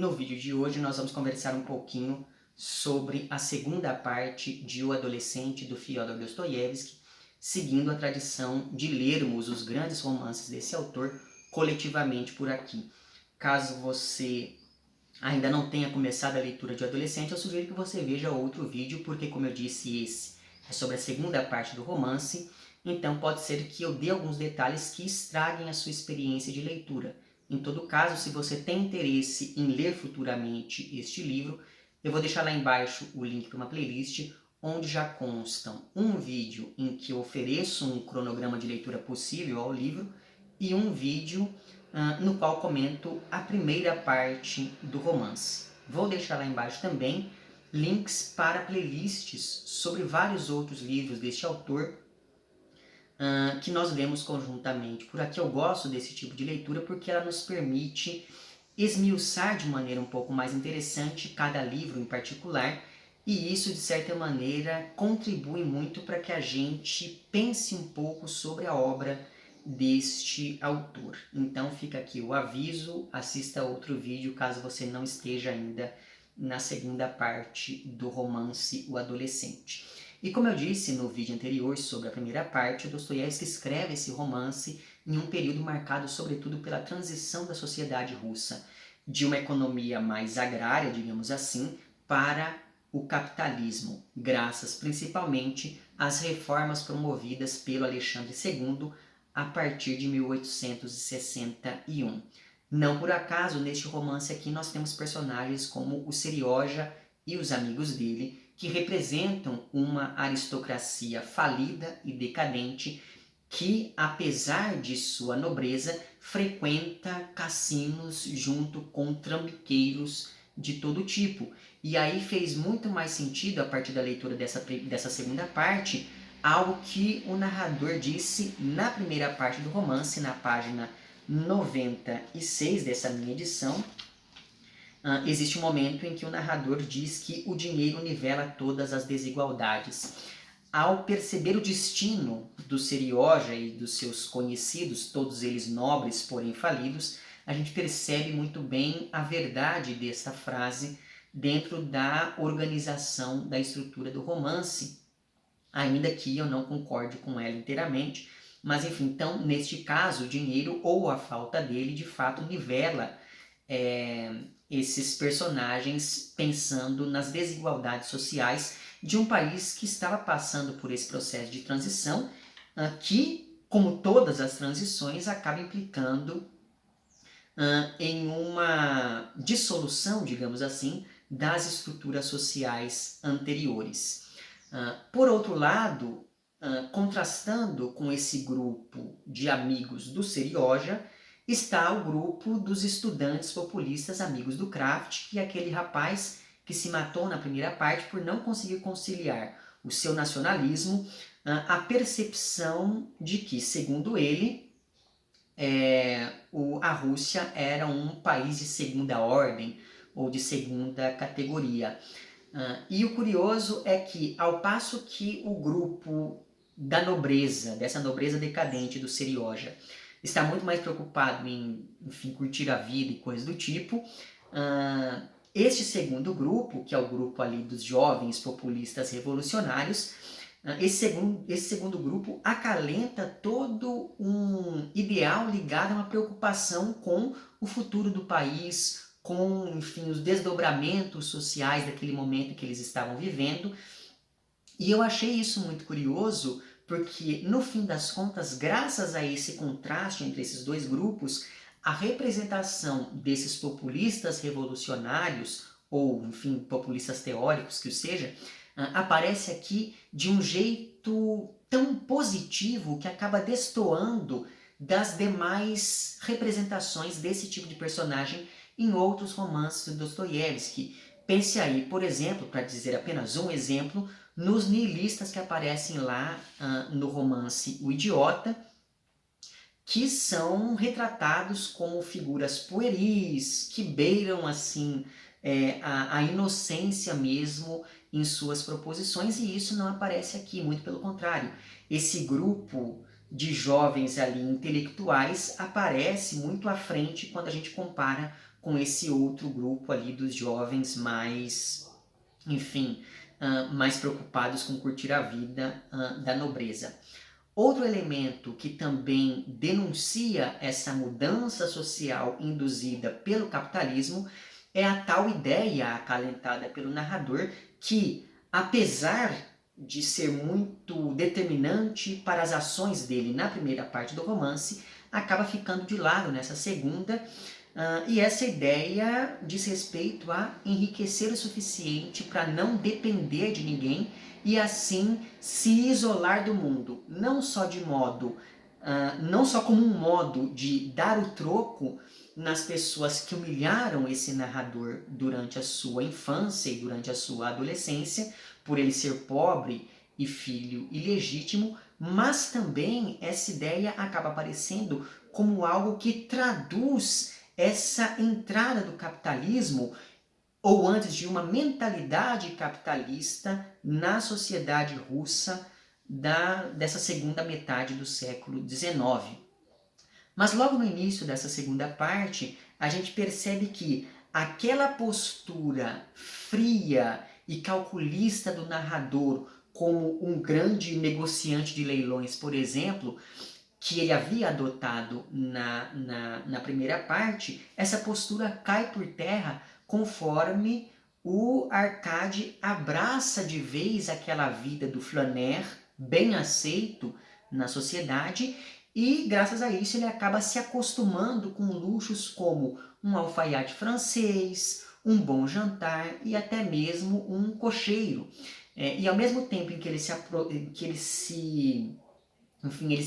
No vídeo de hoje nós vamos conversar um pouquinho sobre a segunda parte de O Adolescente, do Fyodor Dostoiévski, seguindo a tradição de lermos os grandes romances desse autor coletivamente por aqui. Caso você ainda não tenha começado a leitura de O Adolescente, eu sugiro que você veja outro vídeo, porque, como eu disse, esse é sobre a segunda parte do romance, então pode ser que eu dê alguns detalhes que estraguem a sua experiência de leitura. Em todo caso, se você tem interesse em ler futuramente este livro, eu vou deixar lá embaixo o link para uma playlist, onde já constam um vídeo em que eu ofereço um cronograma de leitura possível ao livro e um vídeo no qual comento a primeira parte do romance. Vou deixar lá embaixo também links para playlists sobre vários outros livros deste autor que nós lemos conjuntamente. Por aqui eu gosto desse tipo de leitura porque ela nos permite esmiuçar de maneira um pouco mais interessante cada livro em particular, e isso, de certa maneira, contribui muito para que a gente pense um pouco sobre a obra deste autor. Então fica aqui o aviso, assista outro vídeo caso você não esteja ainda na segunda parte do romance O Adolescente. E como eu disse no vídeo anterior sobre a primeira parte, Dostoiévski escreve esse romance em um período marcado sobretudo pela transição da sociedade russa, de uma economia mais agrária, digamos assim, para o capitalismo, graças principalmente às reformas promovidas pelo Alexandre II a partir de 1861. Não por acaso, neste romance aqui, nós temos personagens como o Serioja e os amigos dele, que representam uma aristocracia falida e decadente que, apesar de sua nobreza, frequenta cassinos junto com trambiqueiros de todo tipo. E aí fez muito mais sentido, a partir da leitura dessa segunda parte, algo que o narrador disse na primeira parte do romance, na página 96 dessa minha edição. Existe um momento em que o narrador diz que o dinheiro nivela todas as desigualdades. Ao perceber o destino do Serioja e dos seus conhecidos, todos eles nobres, porém falidos, a gente percebe muito bem a verdade desta frase dentro da organização da estrutura do romance, ainda que eu não concorde com ela inteiramente. Mas enfim, então, neste caso, o dinheiro ou a falta dele, de fato, nivela esses personagens pensando nas desigualdades sociais de um país que estava passando por esse processo de transição, que, como todas as transições, acaba implicando em uma dissolução, digamos assim, das estruturas sociais anteriores. Por outro lado, contrastando com esse grupo de amigos do Serioja, está o grupo dos estudantes populistas amigos do Kraft, que é aquele rapaz que se matou na primeira parte por não conseguir conciliar o seu nacionalismo, a percepção de que, segundo ele, a Rússia era um país de segunda ordem ou de segunda categoria. E o curioso é que, ao passo que o grupo da nobreza, dessa nobreza decadente do Serioja, está muito mais preocupado em, enfim, curtir a vida e coisas do tipo, este segundo grupo, que é o grupo ali dos jovens populistas revolucionários, esse segundo grupo acalenta todo um ideal ligado a uma preocupação com o futuro do país, com, enfim, os desdobramentos sociais daquele momento que eles estavam vivendo. E eu achei isso muito curioso, porque, no fim das contas, graças a esse contraste entre esses dois grupos, a representação desses populistas revolucionários, ou, enfim, populistas teóricos, que o seja, aparece aqui de um jeito tão positivo que acaba destoando das demais representações desse tipo de personagem em outros romances de Dostoiévski. Pense aí, por exemplo, para dizer apenas um exemplo, nos nihilistas que aparecem lá no romance O Idiota, que são retratados como figuras pueris, que beiram assim a inocência mesmo em suas proposições, e isso não aparece aqui, muito pelo contrário. Esse grupo de jovens ali intelectuais aparece muito à frente quando a gente compara com esse outro grupo ali dos jovens mais, enfim, mais preocupados com curtir a vida da nobreza. Outro elemento que também denuncia essa mudança social induzida pelo capitalismo é a tal ideia acalentada pelo narrador que, apesar de ser muito determinante para as ações dele na primeira parte do romance, acaba ficando de lado nessa segunda, e essa ideia diz respeito a enriquecer o suficiente para não depender de ninguém e assim se isolar do mundo, não só como um modo de dar o troco nas pessoas que humilharam esse narrador durante a sua infância e durante a sua adolescência, por ele ser pobre e filho ilegítimo, mas também essa ideia acaba aparecendo como algo que traduz essa entrada do capitalismo, ou antes de uma mentalidade capitalista na sociedade russa dessa segunda metade do século XIX. Mas logo no início dessa segunda parte, a gente percebe que aquela postura fria e calculista do narrador como um grande negociante de leilões, por exemplo, que ele havia adotado na primeira parte, essa postura cai por terra conforme o Arcade abraça de vez aquela vida do flaner, bem aceito na sociedade, e graças a isso ele acaba se acostumando com luxos como um alfaiate francês, um bom jantar e até mesmo um cocheiro. E ao mesmo tempo em que ele se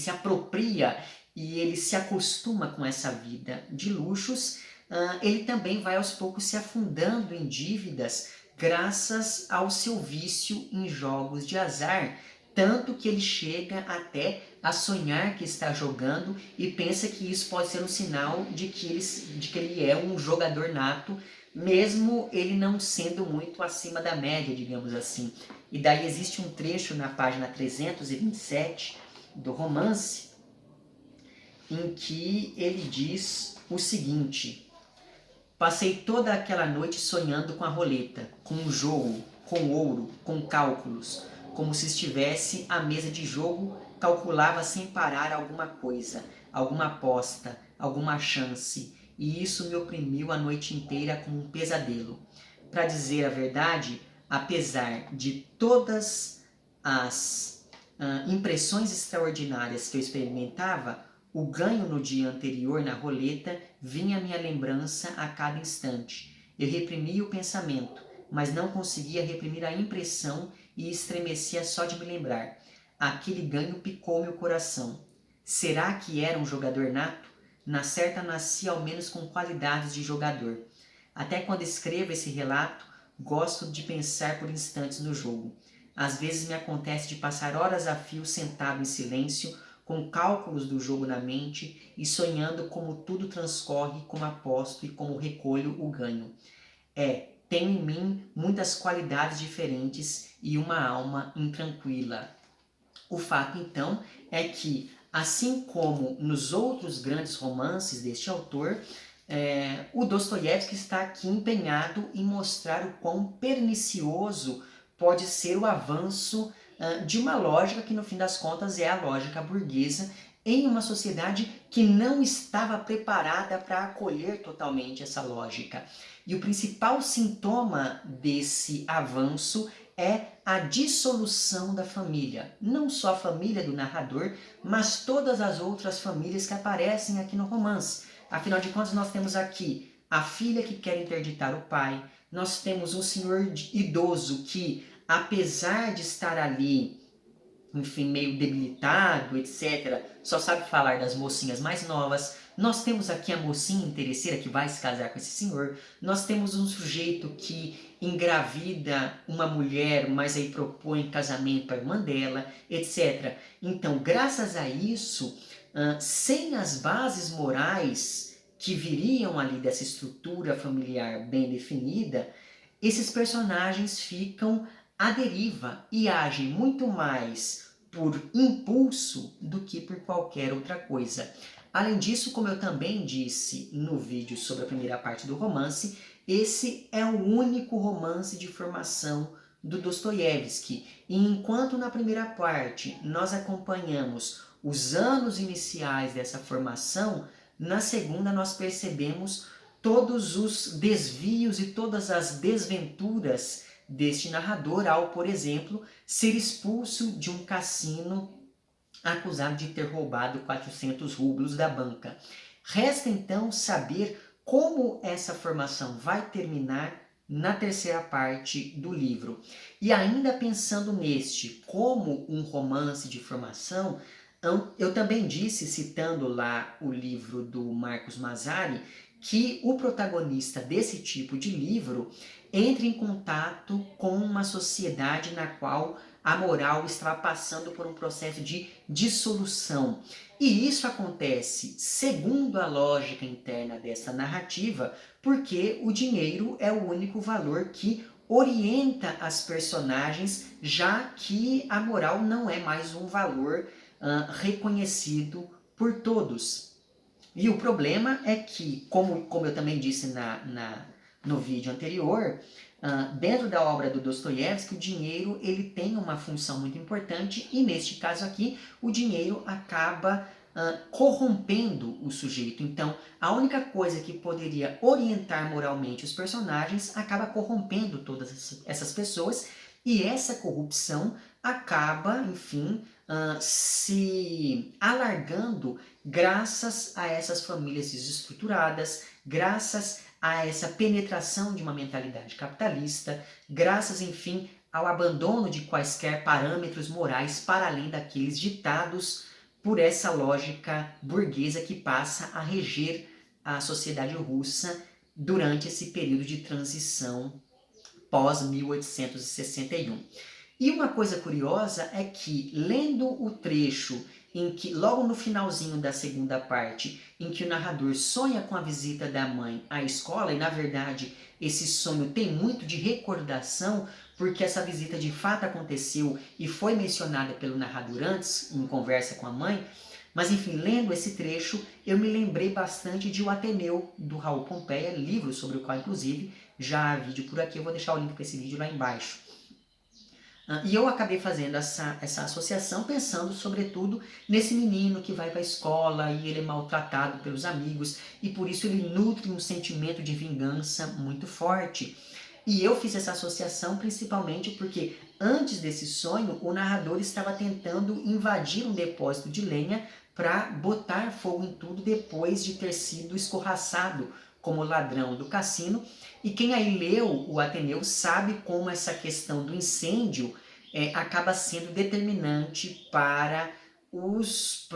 apropria e ele se acostuma com essa vida de luxos, ele também vai aos poucos se afundando em dívidas graças ao seu vício em jogos de azar, tanto que ele chega até a sonhar que está jogando e pensa que isso pode ser um sinal de que ele é um jogador nato, mesmo ele não sendo muito acima da média, digamos assim. E daí existe um trecho na página 327 do romance em que ele diz o seguinte: passei toda aquela noite sonhando com a roleta, com o jogo, com ouro, com cálculos, como se estivesse à mesa de jogo, calculava sem parar alguma coisa, alguma aposta, alguma chance, e isso me oprimiu a noite inteira como um pesadelo. Para dizer a verdade, apesar de todas as impressões extraordinárias que eu experimentava, o ganho no dia anterior na roleta vinha à minha lembrança a cada instante. Eu reprimia o pensamento, mas não conseguia reprimir a impressão e estremecia só de me lembrar. Aquele ganho picou meu coração. Será que era um jogador nato? Na certa nasci ao menos com qualidades de jogador. Até quando escrevo esse relato, gosto de pensar por instantes no jogo. Às vezes me acontece de passar horas a fio sentado em silêncio, com cálculos do jogo na mente e sonhando como tudo transcorre, como aposto e como recolho o ganho. Tenho em mim muitas qualidades diferentes e uma alma intranquila. O fato, então, é que, assim como nos outros grandes romances deste autor, o Dostoiévski está aqui empenhado em mostrar o quão pernicioso pode ser o avanço de uma lógica que, no fim das contas, é a lógica burguesa em uma sociedade que não estava preparada para acolher totalmente essa lógica. E o principal sintoma desse avanço é a dissolução da família. Não só a família do narrador, mas todas as outras famílias que aparecem aqui no romance. Afinal de contas, nós temos aqui a filha que quer interditar o pai, nós temos um senhor idoso que, apesar de estar ali, enfim, meio debilitado, etc., só sabe falar das mocinhas mais novas. Nós temos aqui a mocinha interesseira que vai se casar com esse senhor. Nós temos um sujeito que engravida uma mulher, mas aí propõe casamento para a irmã dela, etc. Então, graças a isso, sem as bases morais que viriam ali dessa estrutura familiar bem definida, esses personagens ficam à deriva e agem muito mais por impulso do que por qualquer outra coisa. Além disso, como eu também disse no vídeo sobre a primeira parte do romance, esse é o único romance de formação do Dostoiévski. E enquanto na primeira parte nós acompanhamos os anos iniciais dessa formação, na segunda nós percebemos todos os desvios e todas as desventuras deste narrador ao, por exemplo, ser expulso de um cassino acusado de ter roubado 400 rublos da banca. Resta então saber como essa formação vai terminar na terceira parte do livro. E ainda pensando neste como um romance de formação, eu também disse, citando lá o livro do Marcos Mazzari, que o protagonista desse tipo de livro entra em contato com uma sociedade na qual a moral estava passando por um processo de dissolução. E isso acontece, segundo a lógica interna dessa narrativa, porque o dinheiro é o único valor que orienta as personagens, já que a moral não é mais um valor reconhecido por todos. E o problema é que, como eu também disse no vídeo anterior, dentro da obra do Dostoiévski, o dinheiro ele tem uma função muito importante e, neste caso aqui, o dinheiro acaba corrompendo o sujeito. Então, a única coisa que poderia orientar moralmente os personagens acaba corrompendo todas essas pessoas e essa corrupção acaba, enfim, se alargando graças a essas famílias desestruturadas, graças a essa penetração de uma mentalidade capitalista, graças, enfim, ao abandono de quaisquer parâmetros morais para além daqueles ditados por essa lógica burguesa que passa a reger a sociedade russa durante esse período de transição pós-1861. E uma coisa curiosa é que, lendo o trecho em que, logo no finalzinho da segunda parte, em que o narrador sonha com a visita da mãe à escola, e na verdade esse sonho tem muito de recordação, porque essa visita de fato aconteceu e foi mencionada pelo narrador antes, em conversa com a mãe, mas enfim, lendo esse trecho, eu me lembrei bastante de O Ateneu, do Raul Pompeia, livro sobre o qual, inclusive, já há vídeo por aqui, eu vou deixar o link para esse vídeo lá embaixo. E eu acabei fazendo essa associação pensando, sobretudo, nesse menino que vai para a escola e ele é maltratado pelos amigos e por isso ele nutre um sentimento de vingança muito forte. E eu fiz essa associação principalmente porque antes desse sonho o narrador estava tentando invadir um depósito de lenha para botar fogo em tudo depois de ter sido escorraçado como ladrão do cassino. E quem aí leu o Ateneu sabe como essa questão do incêndio acaba sendo determinante para os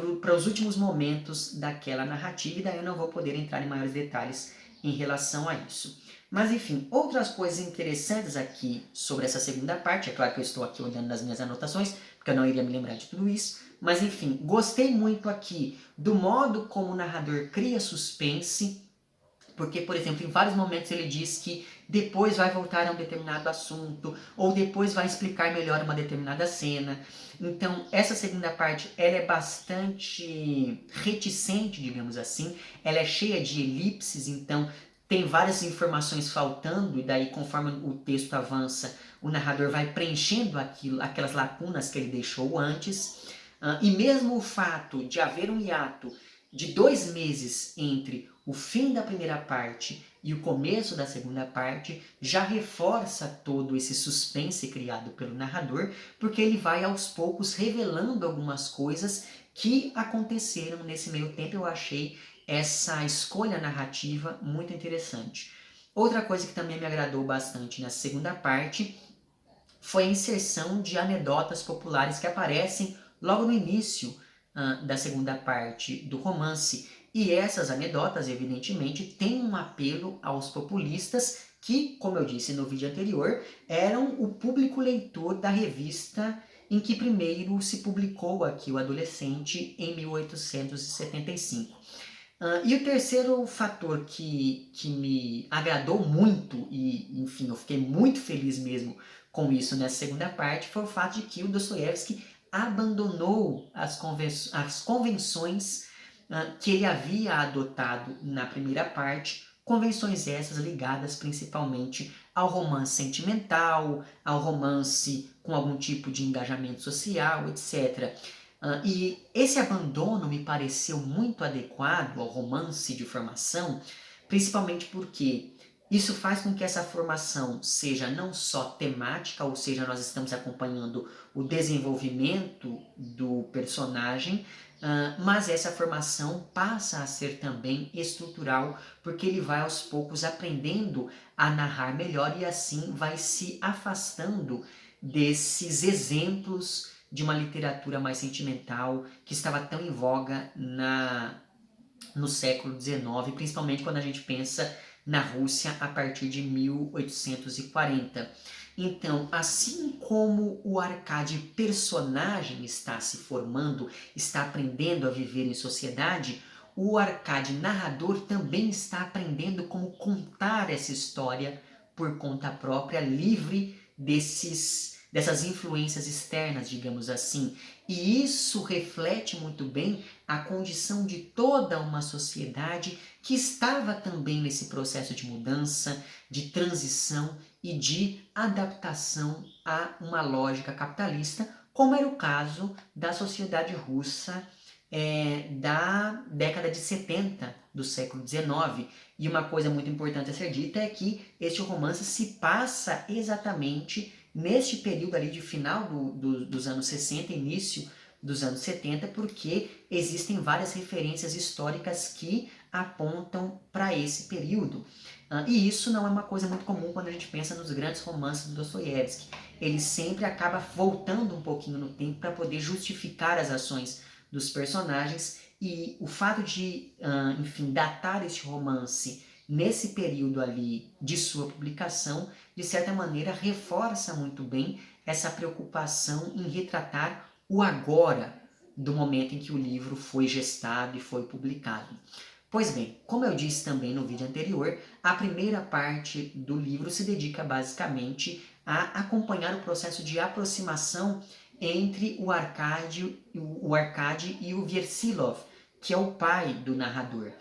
últimos momentos daquela narrativa, e daí eu não vou poder entrar em maiores detalhes em relação a isso. Mas enfim, outras coisas interessantes aqui sobre essa segunda parte, é claro que eu estou aqui olhando nas minhas anotações, porque eu não iria me lembrar de tudo isso, mas enfim, gostei muito aqui do modo como o narrador cria suspense, porque, por exemplo, em vários momentos ele diz que depois vai voltar a um determinado assunto, ou depois vai explicar melhor uma determinada cena. Então, essa segunda parte, ela é bastante reticente, digamos assim, ela é cheia de elipses, então tem várias informações faltando, e daí, conforme o texto avança, o narrador vai preenchendo aquelas lacunas que ele deixou antes. E mesmo o fato de haver um hiato de 2 meses entre o fim da primeira parte e o começo da segunda parte já reforça todo esse suspense criado pelo narrador, porque ele vai aos poucos revelando algumas coisas que aconteceram nesse meio tempo. Eu achei essa escolha narrativa muito interessante. Outra coisa que também me agradou bastante na segunda parte foi a inserção de anedotas populares que aparecem logo no início da segunda parte do romance. E essas anedotas, evidentemente, têm um apelo aos populistas que, como eu disse no vídeo anterior, eram o público leitor da revista em que primeiro se publicou aqui o Adolescente, em 1875. E o terceiro fator que me agradou muito, e enfim, eu fiquei muito feliz mesmo com isso nessa segunda parte, foi o fato de que o Dostoiévski abandonou as convenções que ele havia adotado na primeira parte, convenções essas ligadas principalmente ao romance sentimental, ao romance com algum tipo de engajamento social, etc. E esse abandono me pareceu muito adequado ao romance de formação, principalmente porque isso faz com que essa formação seja não só temática, ou seja, nós estamos acompanhando o desenvolvimento do personagem, mas essa formação passa a ser também estrutural, porque ele vai aos poucos aprendendo a narrar melhor e assim vai se afastando desses exemplos de uma literatura mais sentimental que estava tão em voga no século XIX, principalmente quando a gente pensa na Rússia a partir de 1840. Então, assim como o Arkady personagem está se formando, está aprendendo a viver em sociedade, o Arkady narrador também está aprendendo como contar essa história por conta própria, livre dessas influências externas, digamos assim. E isso reflete muito bem a condição de toda uma sociedade que estava também nesse processo de mudança, de transição e de adaptação a uma lógica capitalista, como era o caso da sociedade russa da década de 70 do século XIX. E uma coisa muito importante a ser dita é que este romance se passa exatamente neste período ali de final dos anos 60, início dos anos 70, porque existem várias referências históricas que apontam para esse período. E isso não é uma coisa muito comum quando a gente pensa nos grandes romances do Dostoiévski. Ele sempre acaba voltando um pouquinho no tempo para poder justificar as ações dos personagens, e o fato de, enfim, datar este romance nesse período ali de sua publicação, de certa maneira reforça muito bem essa preocupação em retratar o agora do momento em que o livro foi gestado e foi publicado. Pois bem, como eu disse também no vídeo anterior, a primeira parte do livro se dedica basicamente a acompanhar o processo de aproximação entre o Arkady e o Versilov, que é o pai do narrador.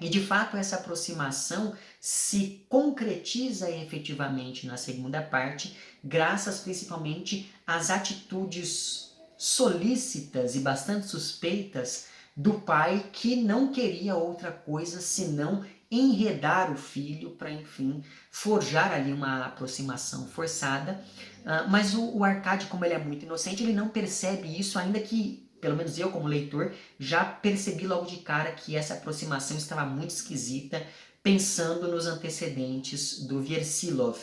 E de fato essa aproximação se concretiza efetivamente na segunda parte, graças principalmente às atitudes solícitas e bastante suspeitas do pai, que não queria outra coisa senão enredar o filho para, enfim, forjar ali uma aproximação forçada. Mas o Arkady, como ele é muito inocente, ele não percebe isso, ainda que, pelo menos eu como leitor, já percebi logo de cara que essa aproximação estava muito esquisita, pensando nos antecedentes do Versilov.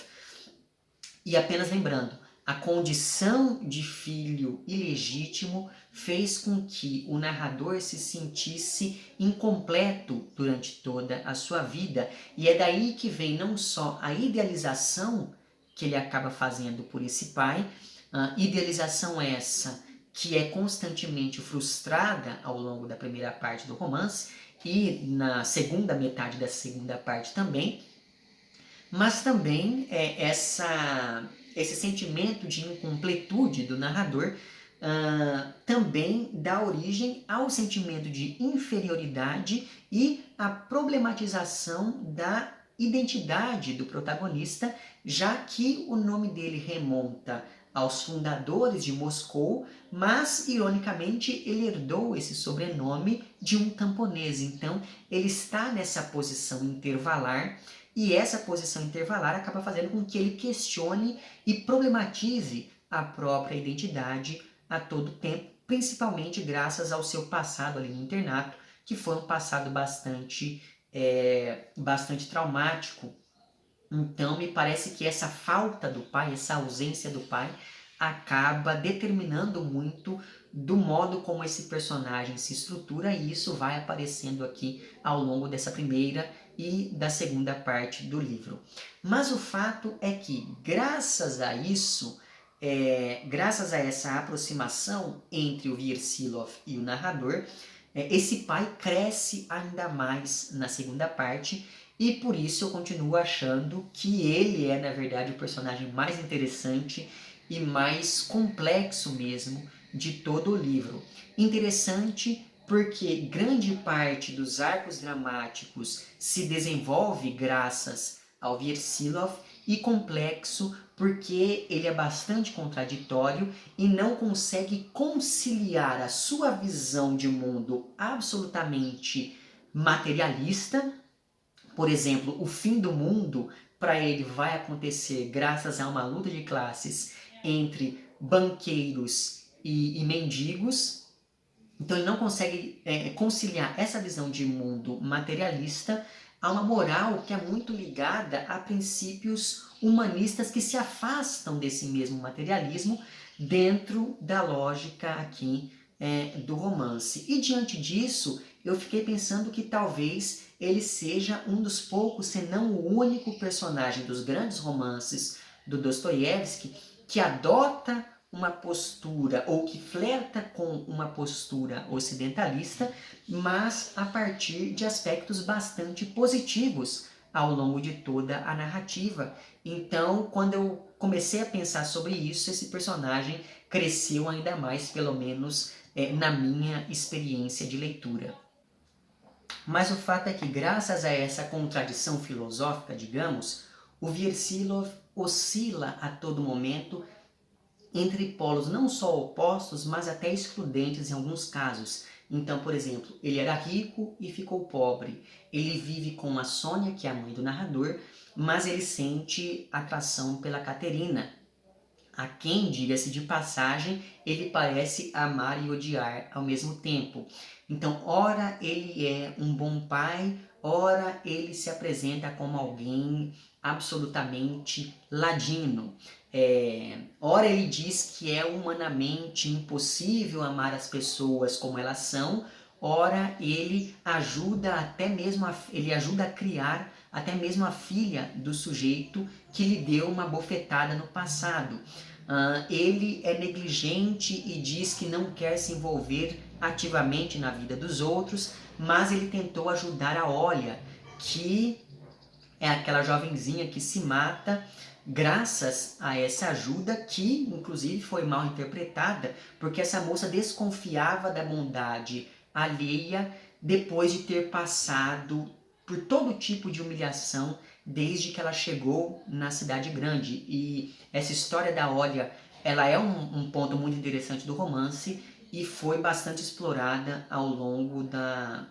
E apenas lembrando, a condição de filho ilegítimo fez com que o narrador se sentisse incompleto durante toda a sua vida. E é daí que vem não só a idealização que ele acaba fazendo por esse pai, idealização essa que é constantemente frustrada ao longo da primeira parte do romance e na segunda metade da segunda parte também, mas também esse sentimento de incompletude do narrador também dá origem ao sentimento de inferioridade e à problematização da identidade do protagonista, já que o nome dele remonta aos fundadores de Moscou, mas, ironicamente, ele herdou esse sobrenome de um camponês. Então, ele está nessa posição intervalar, e essa posição intervalar acaba fazendo com que ele questione e problematize a própria identidade a todo tempo, principalmente graças ao seu passado ali no internato, que foi um passado bastante traumático. Então, me parece que essa falta do pai, essa ausência do pai, acaba determinando muito do modo como esse personagem se estrutura, e isso vai aparecendo aqui ao longo dessa primeira e da segunda parte do livro. Mas o fato é que, graças a isso, graças a essa aproximação entre o Versilov e o narrador, esse pai cresce ainda mais na segunda parte, e por isso eu continuo achando que ele é, na verdade, o personagem mais interessante e mais complexo mesmo de todo o livro. Interessante porque grande parte dos arcos dramáticos se desenvolve graças ao Versilov, e complexo porque ele é bastante contraditório e não consegue conciliar a sua visão de mundo absolutamente materialista. Por exemplo, o fim do mundo, para ele, vai acontecer graças a uma luta de classes entre banqueiros e mendigos. Então ele não consegue conciliar essa visão de mundo materialista a uma moral que é muito ligada a princípios humanistas que se afastam desse mesmo materialismo dentro da lógica aqui do romance. E diante disso, eu fiquei pensando que talvez ele seja um dos poucos, se não o único personagem dos grandes romances do Dostoiévski que adota uma postura, ou que flerta com uma postura ocidentalista, mas a partir de aspectos bastante positivos ao longo de toda a narrativa. Então, quando eu comecei a pensar sobre isso, esse personagem cresceu ainda mais, pelo menos na minha experiência de leitura. Mas o fato é que, graças a essa contradição filosófica, digamos, o Versilov oscila a todo momento entre polos não só opostos, mas até excludentes em alguns casos. Então, por exemplo, ele era rico e ficou pobre. Ele vive com a Sônia, que é a mãe do narrador, mas ele sente atração pela Caterina, a quem, diga-se de passagem, ele parece amar e odiar ao mesmo tempo. Então, ora ele é um bom pai, ora ele se apresenta como alguém absolutamente ladino. Ora ele diz que é humanamente impossível amar as pessoas como elas são, ora ele ajuda até mesmo ele ajuda a criar até mesmo a filha do sujeito que lhe deu uma bofetada no passado. Ele é negligente e diz que não quer se envolver ativamente na vida dos outros, mas ele tentou ajudar a Olha, que é aquela jovenzinha que se mata graças a essa ajuda, que inclusive foi mal interpretada, porque essa moça desconfiava da bondade alheia depois de ter passado por todo tipo de humilhação desde que ela chegou na cidade grande. E essa história da Olha, ela é um ponto muito interessante do romance e foi bastante explorada ao longo da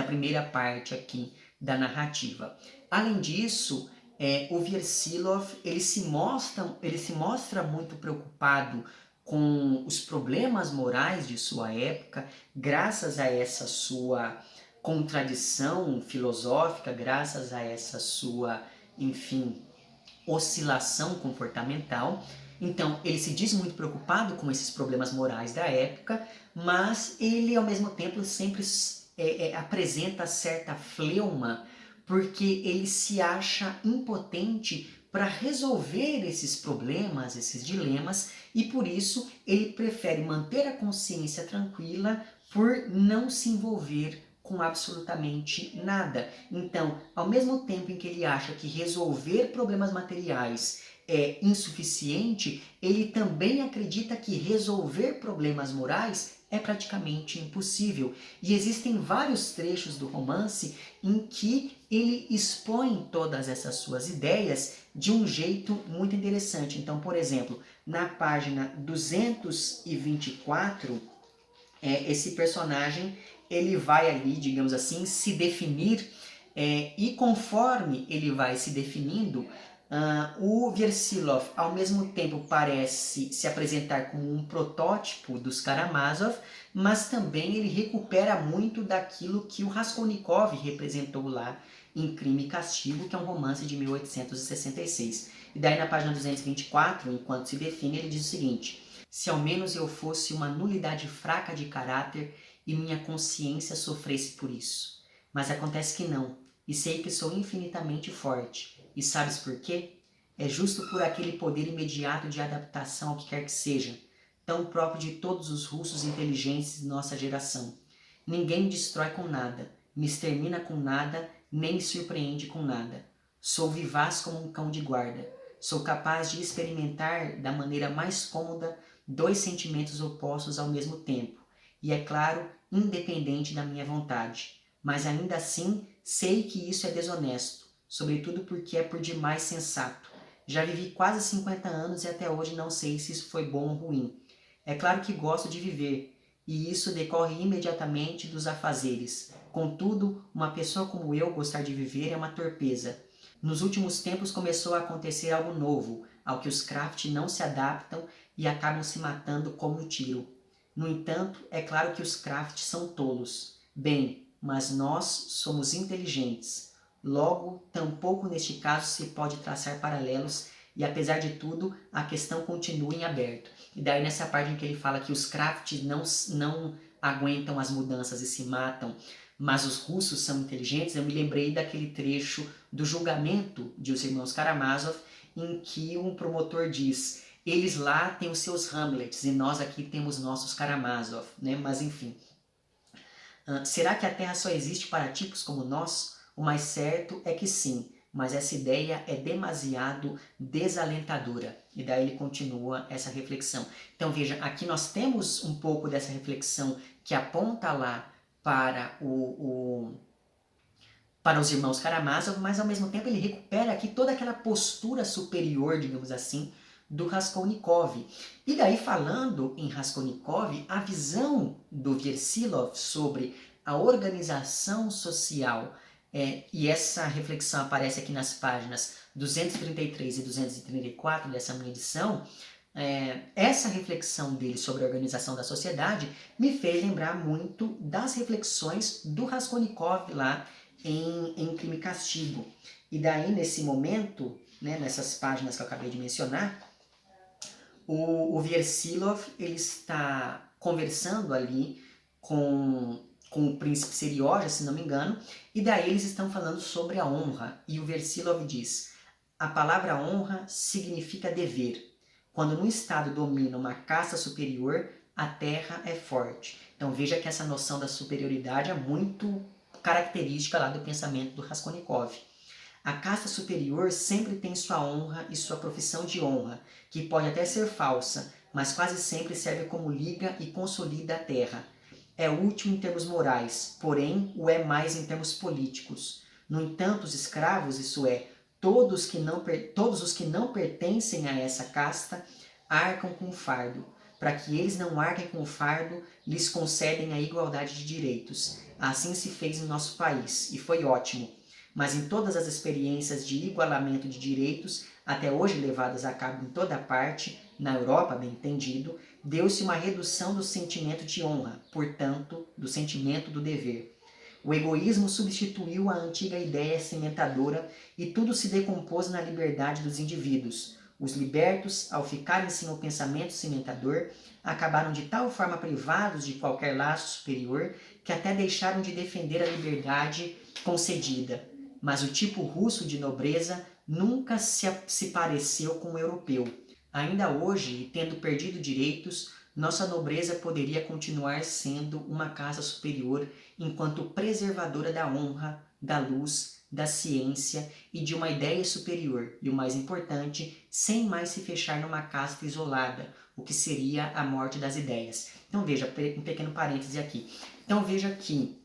primeira parte aqui da narrativa. Além disso, o Versilov ele se mostra muito preocupado com os problemas morais de sua época, graças a essa sua contradição filosófica, graças a essa sua, enfim, oscilação comportamental. Então, ele se diz muito preocupado com esses problemas morais da época, mas ele, ao mesmo tempo, sempre apresenta certa fleuma, porque ele se acha impotente para resolver esses problemas, esses dilemas, e por isso ele prefere manter a consciência tranquila por não se envolver com absolutamente nada. Então, ao mesmo tempo em que ele acha que resolver problemas materiais é insuficiente, ele também acredita que resolver problemas morais é praticamente impossível. E existem vários trechos do romance em que ele expõe todas essas suas ideias de um jeito muito interessante. Então, por exemplo, na página 224, esse personagem ele vai ali, digamos assim, se definir, e conforme ele vai se definindo, o Versilov, ao mesmo tempo, parece se apresentar como um protótipo dos Karamazov, mas também ele recupera muito daquilo que o Raskolnikov representou lá em Crime e Castigo, que é um romance de 1866. E daí na página 224, enquanto se define, ele diz o seguinte: se ao menos eu fosse uma nulidade fraca de caráter e minha consciência sofresse por isso. Mas acontece que não, e sei que sou infinitamente forte. E sabes por quê? É justo por aquele poder imediato de adaptação ao que quer que seja, tão próprio de todos os russos inteligentes de nossa geração. Ninguém me destrói com nada, me extermina com nada, nem me surpreende com nada. Sou vivaz como um cão de guarda. Sou capaz de experimentar da maneira mais cômoda dois sentimentos opostos ao mesmo tempo. e, é claro, independente da minha vontade. Mas ainda assim, sei que isso é desonesto, sobretudo porque é por demais sensato. Já vivi quase 50 anos e até hoje não sei se isso foi bom ou ruim. É claro que gosto de viver, e isso decorre imediatamente dos afazeres. Contudo, uma pessoa como eu gostar de viver é uma torpeza. Nos últimos tempos começou a acontecer algo novo, ao que os Kraft não se adaptam e acabam se matando como um tiro. No entanto, é claro que os Kraft são tolos. Bem, mas nós somos inteligentes. Logo, tampouco neste caso se pode traçar paralelos e, apesar de tudo, a questão continua em aberto. E daí nessa parte em que ele fala que os Kraft não aguentam as mudanças e se matam, mas os russos são inteligentes, eu me lembrei daquele trecho do julgamento de Os Irmãos Karamazov, em que um promotor diz: eles lá têm os seus Hamlets e nós aqui temos nossos Karamazov, né? Mas enfim. Será que a Terra só existe para tipos como nós? O mais certo é que sim, mas essa ideia é demasiado desalentadora. E daí ele continua essa reflexão. Então veja, aqui nós temos um pouco dessa reflexão que aponta lá para para os irmãos Karamazov, mas ao mesmo tempo ele recupera aqui toda aquela postura superior, digamos assim, do Raskolnikov. E daí, falando em Raskolnikov, a visão do Versilov sobre a organização social, e essa reflexão aparece aqui nas páginas 233 e 234 dessa minha edição, essa reflexão dele sobre a organização da sociedade me fez lembrar muito das reflexões do Raskolnikov lá em Crime e Castigo. E daí, nesse momento, né, nessas páginas que eu acabei de mencionar, o Versilov ele está conversando ali com o príncipe Serioja, se não me engano, e daí eles estão falando sobre a honra. E o Versilov diz: a palavra honra significa dever. Quando no Estado domina uma casta superior, a terra é forte. Então veja que essa noção da superioridade é muito característica lá do pensamento do Raskolnikov. A casta superior sempre tem sua honra e sua profissão de honra, que pode até ser falsa, mas quase sempre serve como liga e consolida a terra. É útil em termos morais, porém o é mais em termos políticos. No entanto, os escravos, isso é, todos os que não pertencem a essa casta, arcam com o fardo. Para que eles não arquem com o fardo, lhes concedem a igualdade de direitos. Assim se fez em nosso país, e foi ótimo. Mas em todas as experiências de igualamento de direitos, até hoje levadas a cabo em toda parte, na Europa, bem entendido, deu-se uma redução do sentimento de honra, portanto, do sentimento do dever. O egoísmo substituiu a antiga ideia cimentadora e tudo se decompôs na liberdade dos indivíduos. Os libertos, ao ficarem sem o pensamento cimentador, acabaram de tal forma privados de qualquer laço superior que até deixaram de defender a liberdade concedida. Mas o tipo russo de nobreza nunca se pareceu com o europeu. Ainda hoje, tendo perdido direitos, nossa nobreza poderia continuar sendo uma casta superior enquanto preservadora da honra, da luz, da ciência e de uma ideia superior, e o mais importante, sem mais se fechar numa casta isolada, o que seria a morte das ideias. Então veja, um pequeno parêntese aqui. Então veja que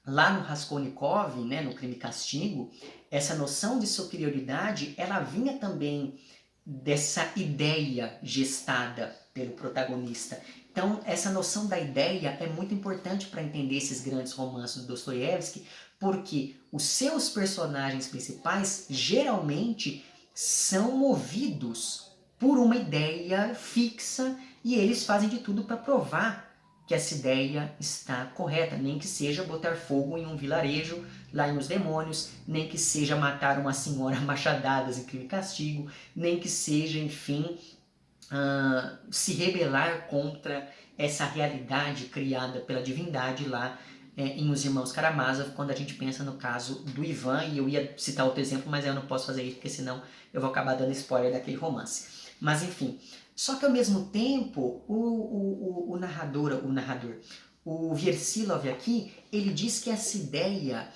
lá no Raskolnikov, né, no Crime e Castigo, essa noção de superioridade, ela vinha também dessa ideia gestada pelo protagonista. Então, essa noção da ideia é muito importante para entender esses grandes romances do Dostoiévski, porque os seus personagens principais geralmente são movidos por uma ideia fixa e eles fazem de tudo para provar que essa ideia está correta, nem que seja botar fogo em um vilarejo lá em Os Demônios, nem que seja matar uma senhora machadadas em Crime e Castigo, nem que seja, enfim, se rebelar contra essa realidade criada pela divindade lá em Os Irmãos Karamazov, quando a gente pensa no caso do Ivan, e eu ia citar outro exemplo, mas eu não posso fazer isso, porque senão eu vou acabar dando spoiler daquele romance. Mas enfim, só que ao mesmo tempo, o narrador, o Versilov aqui, ele diz que essa ideia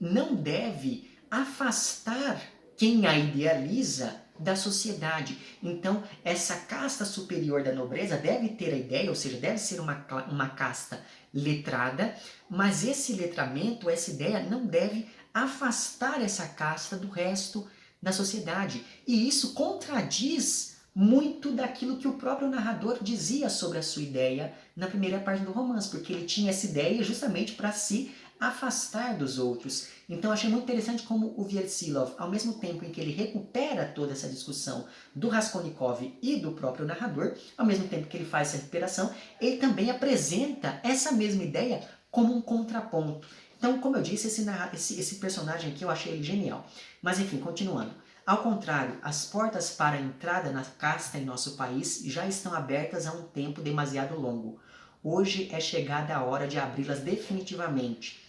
não deve afastar quem a idealiza da sociedade. Então, essa casta superior da nobreza deve ter a ideia, ou seja, deve ser uma casta letrada, mas esse letramento, essa ideia não deve afastar essa casta do resto da sociedade. E isso contradiz muito daquilo que o próprio narrador dizia sobre a sua ideia na primeira parte do romance, porque ele tinha essa ideia justamente para se afastar dos outros. Então achei muito interessante como o Versilov, ao mesmo tempo em que ele recupera toda essa discussão do Raskolnikov e do próprio narrador, ao mesmo tempo que ele faz essa recuperação, ele também apresenta essa mesma ideia como um contraponto. Então, como eu disse, esse personagem aqui eu achei ele genial. Mas enfim, continuando. Ao contrário, as portas para a entrada na casta em nosso país já estão abertas há um tempo demasiado longo. Hoje é chegada a hora de abri-las definitivamente.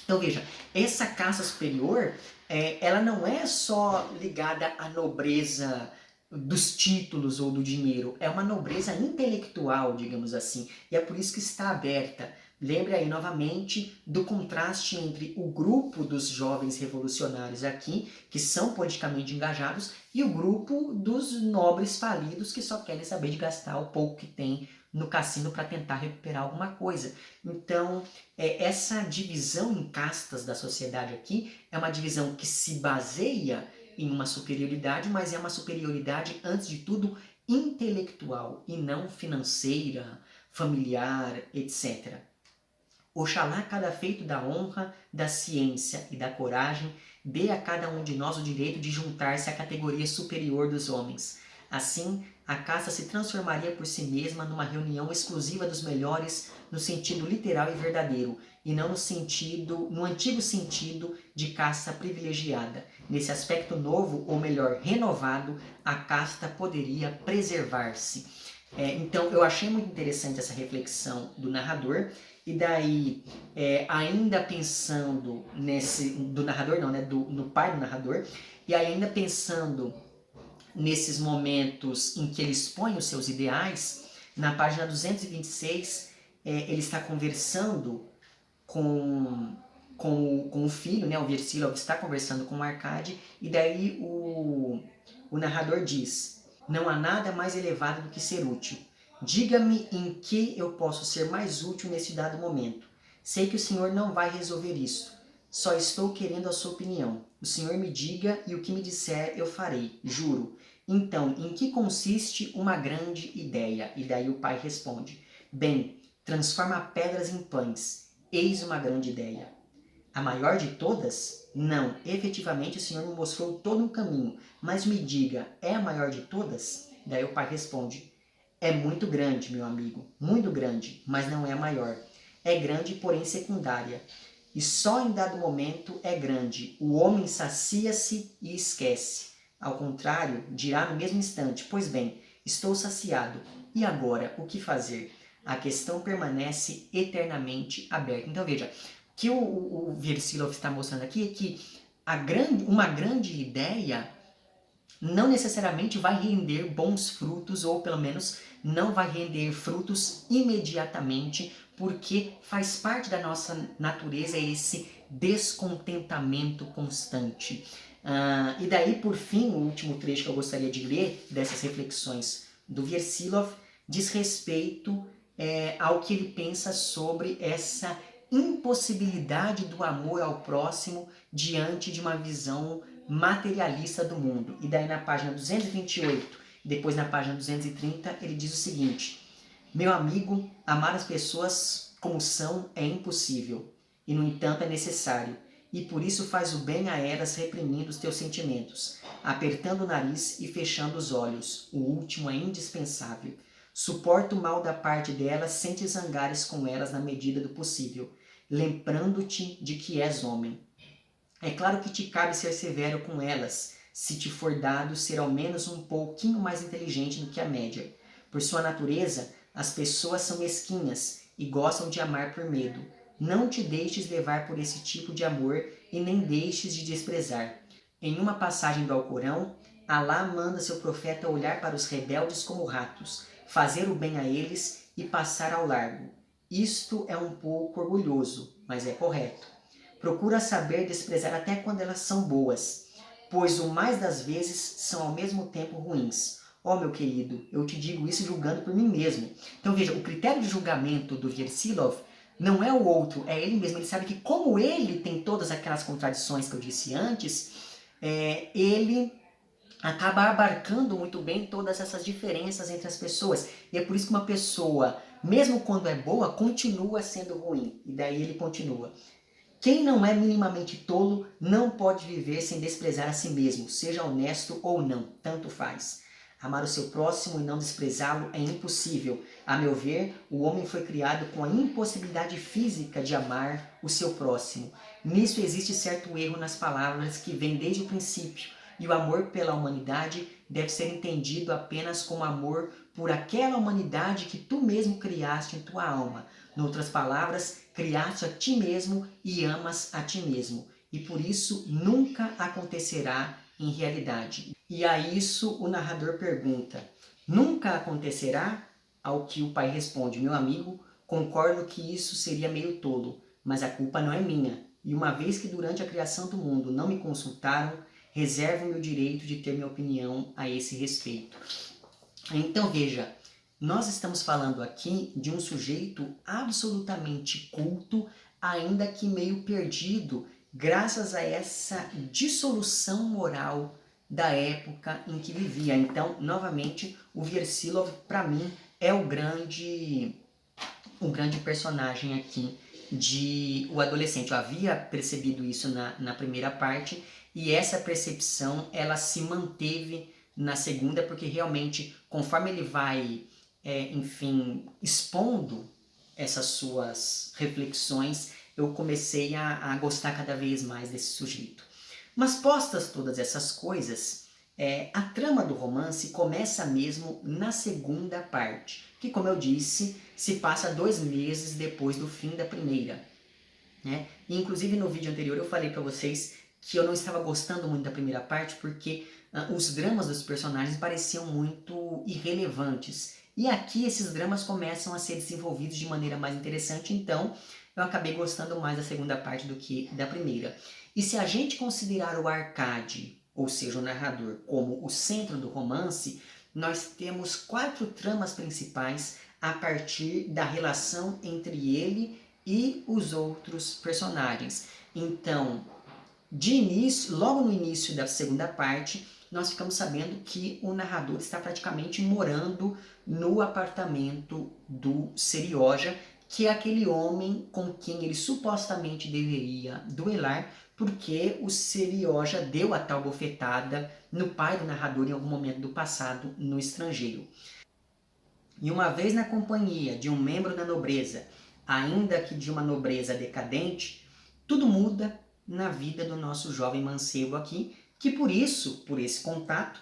Então veja, essa casta superior, ela não é só ligada à nobreza dos títulos ou do dinheiro, é uma nobreza intelectual, digamos assim, e é por isso que está aberta. Lembre aí novamente do contraste entre o grupo dos jovens revolucionários aqui, que são politicamente engajados, e o grupo dos nobres falidos que só querem saber de gastar o pouco que tem no cassino para tentar recuperar alguma coisa. Então, essa divisão em castas da sociedade aqui é uma divisão que se baseia em uma superioridade, mas é uma superioridade, antes de tudo, intelectual e não financeira, familiar, etc. Oxalá cada feito da honra, da ciência e da coragem dê a cada um de nós o direito de juntar-se à categoria superior dos homens. Assim, a caça se transformaria por si mesma numa reunião exclusiva dos melhores no sentido literal e verdadeiro, e não no antigo sentido de caça privilegiada. Nesse aspecto novo, ou melhor, renovado, a casta poderia preservar-se. Então, eu achei muito interessante essa reflexão do narrador, e daí, ainda pensando do narrador não, né, no pai do narrador, e ainda pensando nesses momentos em que ele expõe os seus ideais, na página 226, ele está conversando com o filho, né, o Versilov está conversando com o Arkady, e daí o narrador diz: não há nada mais elevado do que ser útil. Diga-me em que eu posso ser mais útil neste dado momento. Sei que o senhor não vai resolver isso. Só estou querendo a sua opinião. O senhor me diga e o que me disser eu farei, juro. Então, em que consiste uma grande ideia? E daí o pai responde: bem, transforma pedras em pães. Eis uma grande ideia. A maior de todas? Não, efetivamente o senhor me mostrou todo um caminho, mas me diga, é a maior de todas? Daí o pai responde: é muito grande, meu amigo, muito grande, mas não é a maior. É grande, porém secundária. E só em dado momento é grande. O homem sacia-se e esquece. Ao contrário, dirá no mesmo instante: pois bem, estou saciado. E agora, o que fazer? A questão permanece eternamente aberta. Então veja, o que o Versilov está mostrando aqui é que uma grande ideia não necessariamente vai render bons frutos, ou pelo menos não vai render frutos imediatamente, porque faz parte da nossa natureza esse descontentamento constante. E daí, por fim, o último trecho que eu gostaria de ler dessas reflexões do Versilov diz respeito ao que ele pensa sobre essa impossibilidade do amor ao próximo diante de uma visão materialista do mundo. E daí na página 228, depois na página 230, ele diz o seguinte: meu amigo, amar as pessoas como são é impossível, e no entanto é necessário, e por isso faz o bem a elas reprimindo os teus sentimentos, apertando o nariz e fechando os olhos. O último é indispensável. Suporta o mal da parte delas sem te zangares com elas na medida do possível, lembrando-te de que és homem. É claro que te cabe ser severo com elas, se te for dado ser ao menos um pouquinho mais inteligente do que a média. Por sua natureza, as pessoas são mesquinhas e gostam de amar por medo. Não te deixes levar por esse tipo de amor e nem deixes de desprezar. Em uma passagem do Alcorão, Alá manda seu profeta olhar para os rebeldes como ratos, fazer o bem a eles e passar ao largo. Isto é um pouco orgulhoso, mas é correto. Procura saber desprezar até quando elas são boas. pois o mais das vezes são ao mesmo tempo ruins. Ó, meu querido, eu te digo isso julgando por mim mesmo. Então veja, o critério de julgamento do Versilov não é o outro, é ele mesmo. Ele sabe que como ele tem todas aquelas contradições que eu disse antes, ele acaba abarcando muito bem todas essas diferenças entre as pessoas. E é por isso que uma pessoa, mesmo quando é boa, continua sendo ruim. E daí ele continua. Quem não é minimamente tolo não pode viver sem desprezar a si mesmo, seja honesto ou não, tanto faz. Amar o seu próximo e não desprezá-lo é impossível. A meu ver, o homem foi criado com a impossibilidade física de amar o seu próximo. Nisso existe certo erro nas palavras que vem desde o princípio, e o amor pela humanidade deve ser entendido apenas como amor por aquela humanidade que tu mesmo criaste em tua alma. Noutras palavras, criaste a ti mesmo e amas a ti mesmo. E por isso nunca acontecerá em realidade. E a isso o narrador pergunta: nunca acontecerá? Ao que o pai responde: meu amigo, concordo que isso seria meio tolo, mas a culpa não é minha. E uma vez que durante a criação do mundo não me consultaram, reservo-me o direito de ter minha opinião a esse respeito. Então veja, nós estamos falando aqui de um sujeito absolutamente culto, ainda que meio perdido, graças a essa dissolução moral da época em que vivia. Então, novamente, o Versilov, para mim, é o grande personagem aqui de O Adolescente. Eu havia percebido isso na primeira parte, e essa percepção ela se manteve na segunda, porque realmente, conforme ele vai, expondo essas suas reflexões, eu comecei a gostar cada vez mais desse sujeito. Mas postas todas essas coisas, a trama do romance começa mesmo na segunda parte, que, como eu disse, se passa 2 meses depois do fim da primeira. Né? E, inclusive, no vídeo anterior eu falei para vocês que eu não estava gostando muito da primeira parte porque os dramas dos personagens pareciam muito irrelevantes. E aqui esses dramas começam a ser desenvolvidos de maneira mais interessante, então eu acabei gostando mais da segunda parte do que da primeira. E se a gente considerar o Arkady, ou seja, o narrador, como o centro do romance, nós temos 4 tramas principais a partir da relação entre ele e os outros personagens. Então, de início, logo no início da segunda parte, nós ficamos sabendo que o narrador está praticamente morando no apartamento do Serioja, que é aquele homem com quem ele supostamente deveria duelar, porque o Serioja deu a tal bofetada no pai do narrador em algum momento do passado no estrangeiro. E uma vez na companhia de um membro da nobreza, ainda que de uma nobreza decadente, tudo muda na vida do nosso jovem mancebo aqui, que por esse contato,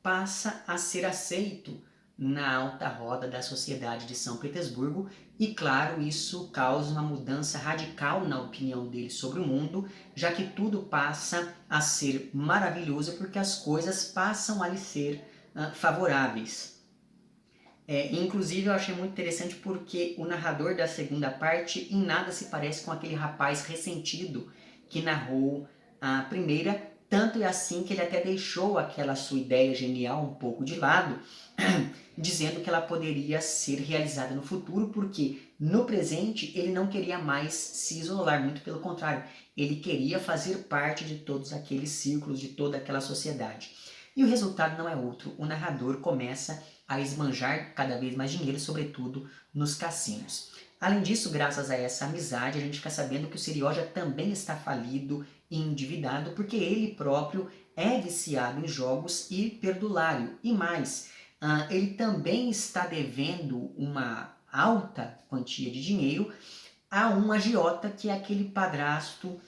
passa a ser aceito na alta roda da sociedade de São Petersburgo, e claro, isso causa uma mudança radical na opinião dele sobre o mundo, já que tudo passa a ser maravilhoso porque as coisas passam a lhe ser favoráveis. Inclusive eu achei muito interessante porque o narrador da segunda parte em nada se parece com aquele rapaz ressentido que narrou a primeira, tanto é assim que ele até deixou aquela sua ideia genial um pouco de lado, dizendo que ela poderia ser realizada no futuro, porque no presente ele não queria mais se isolar, muito pelo contrário, ele queria fazer parte de todos aqueles círculos, de toda aquela sociedade. E o resultado não é outro, o narrador começa a esbanjar cada vez mais dinheiro, sobretudo nos cassinos. Além disso, graças a essa amizade, a gente fica sabendo que o Serioja também está falido e endividado, porque ele próprio é viciado em jogos e perdulário. E mais, ele também está devendo uma alta quantia de dinheiro a um agiota, que é aquele padrasto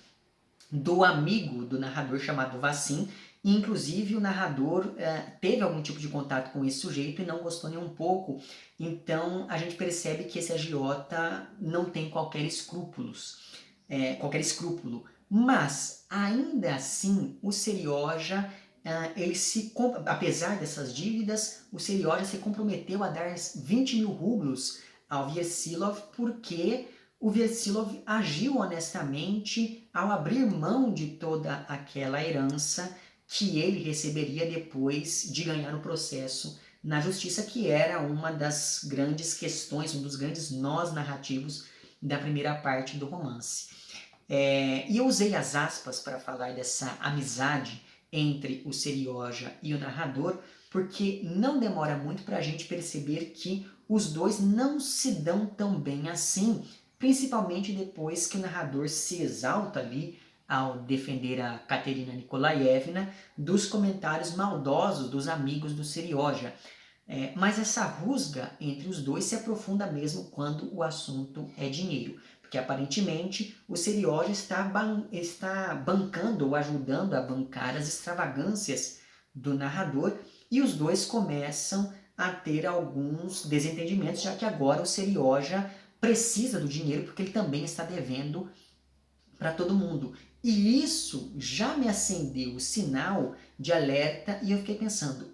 do amigo do narrador chamado Vassim. E, inclusive, o narrador teve algum tipo de contato com esse sujeito e não gostou nem um pouco. Então, a gente percebe que esse agiota não tem qualquer escrúpulo. Mas, ainda assim, o Serioja, apesar dessas dívidas, o Serioja se comprometeu a dar 20 mil rublos ao Versilov, porque o Versilov agiu honestamente ao abrir mão de toda aquela herança que ele receberia depois de ganhar o processo na justiça, que era uma das grandes questões, um dos grandes nós narrativos da primeira parte do romance. E eu usei as aspas para falar dessa amizade entre o Serioja e o narrador, porque não demora muito para a gente perceber que os dois não se dão tão bem assim, principalmente depois que o narrador se exalta ali ao defender a Katerina Nikolaevna dos comentários maldosos dos amigos do Serioja. Mas essa rusga entre os dois se aprofunda mesmo quando o assunto é dinheiro, porque aparentemente o Serioja está bancando ou ajudando a bancar as extravagâncias do narrador, e os dois começam a ter alguns desentendimentos, já que agora o Serioja precisa do dinheiro porque ele também está devendo para todo mundo. E isso já me acendeu o sinal de alerta e eu fiquei pensando,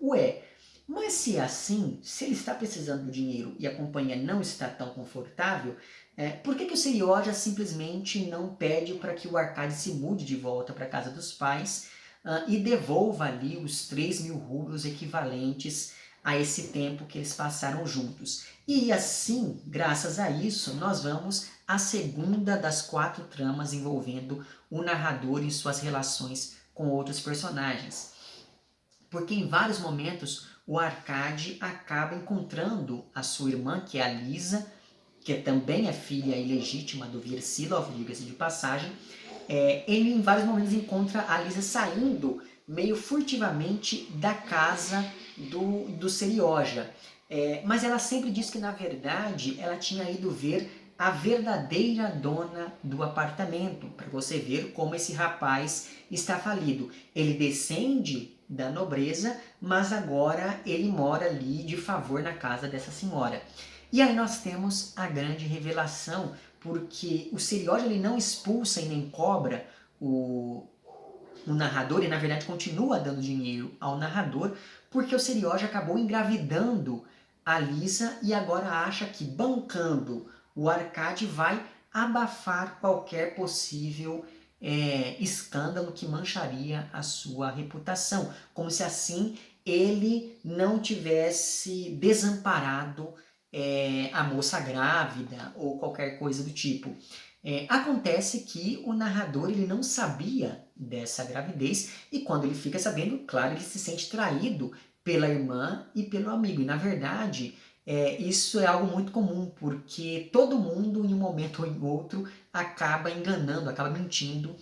mas se é assim, se ele está precisando do dinheiro e a companhia não está tão confortável, por que o Serioja simplesmente não pede para que o Arkady se mude de volta para a casa dos pais e devolva ali os 3.000 rublos equivalentes a esse tempo que eles passaram juntos? E assim, graças a isso, nós vamos à segunda das 4 tramas envolvendo o narrador e suas relações com outros personagens. Porque em vários momentos o Arkady acaba encontrando a sua irmã, que é a Lisa, que também é filha ilegítima do Versilov, diga-se de passagem. Ele em vários momentos encontra a Lisa saindo meio furtivamente da casa do Serioja. Mas ela sempre diz que, na verdade, ela tinha ido ver a verdadeira dona do apartamento, para você ver como esse rapaz está falido. Ele descende da nobreza, mas agora ele mora ali de favor na casa dessa senhora. E aí nós temos a grande revelação, porque o Serioja ele não expulsa e nem cobra o narrador, e na verdade continua dando dinheiro ao narrador, porque o Serioja acabou engravidando a Lisa e agora acha que bancando o Arkady vai abafar qualquer possível escândalo que mancharia a sua reputação, como se assim ele não tivesse desamparado a moça grávida ou qualquer coisa do tipo. Acontece que o narrador ele não sabia dessa gravidez e quando ele fica sabendo, claro, ele se sente traído pela irmã e pelo amigo. E na verdade, isso é algo muito comum, porque todo mundo em um momento ou em outro acaba enganando, acaba mentindo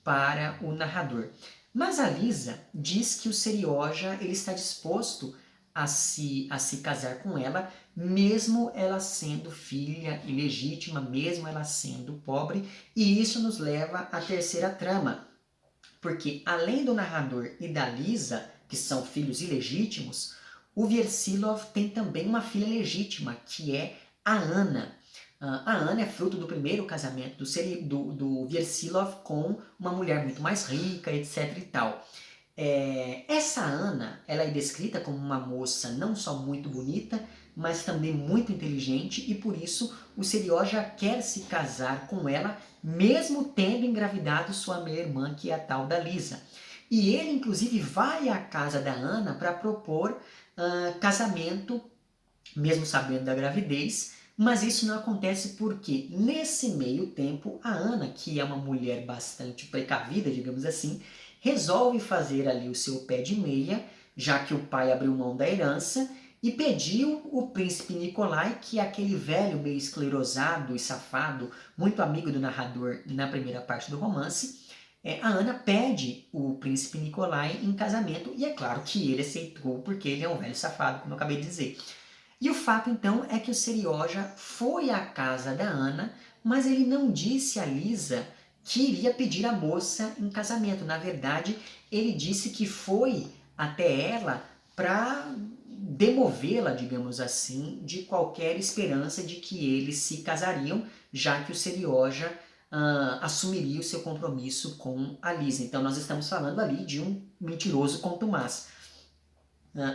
para o narrador. Mas a Lisa diz que o Serioja ele está disposto a se casar com ela, mesmo ela sendo filha ilegítima, mesmo ela sendo pobre, e isso nos leva à terceira trama, porque além do narrador e da Lisa, que são filhos ilegítimos, o Versilov tem também uma filha legítima, que é a Anna. A Anna é fruto do primeiro casamento do Versilov com uma mulher muito mais rica, etc. e tal. Essa Anna, ela é descrita como uma moça não só muito bonita, mas também muito inteligente, e por isso o Serioja quer se casar com ela, mesmo tendo engravidado sua meia-irmã, que é a tal da Lisa. E ele, inclusive, vai à casa da Anna para propor casamento, mesmo sabendo da gravidez, mas isso não acontece porque, nesse meio tempo, a Anna, que é uma mulher bastante precavida, digamos assim, resolve fazer ali o seu pé de meia, já que o pai abriu mão da herança, e pediu o príncipe Nikolai, que é aquele velho meio esclerosado e safado, muito amigo do narrador na primeira parte do romance. A Anna pede o príncipe Nikolai em casamento, e é claro que ele aceitou, porque ele é um velho safado, como eu acabei de dizer. E o fato então é que o Serioja foi à casa da Anna, mas ele não disse a Lisa que iria pedir a moça em casamento. Na verdade, ele disse que foi até ela para demovê-la, digamos assim, de qualquer esperança de que eles se casariam, já que o Serioja assumiria o seu compromisso com a Lisa. Então nós estamos falando ali de um mentiroso contumaz.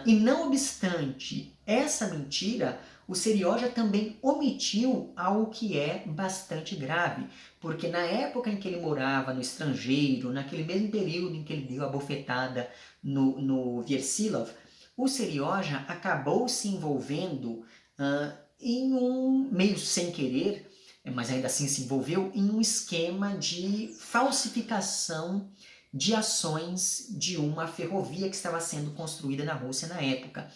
E não obstante essa mentira, o Serioja também omitiu algo que é bastante grave, porque na época em que ele morava no estrangeiro, naquele mesmo período em que ele deu a bofetada no Versilov, o Serioja acabou se envolvendo em um, meio sem querer, mas ainda assim se envolveu, em um esquema de falsificação de ações de uma ferrovia que estava sendo construída na Rússia na época.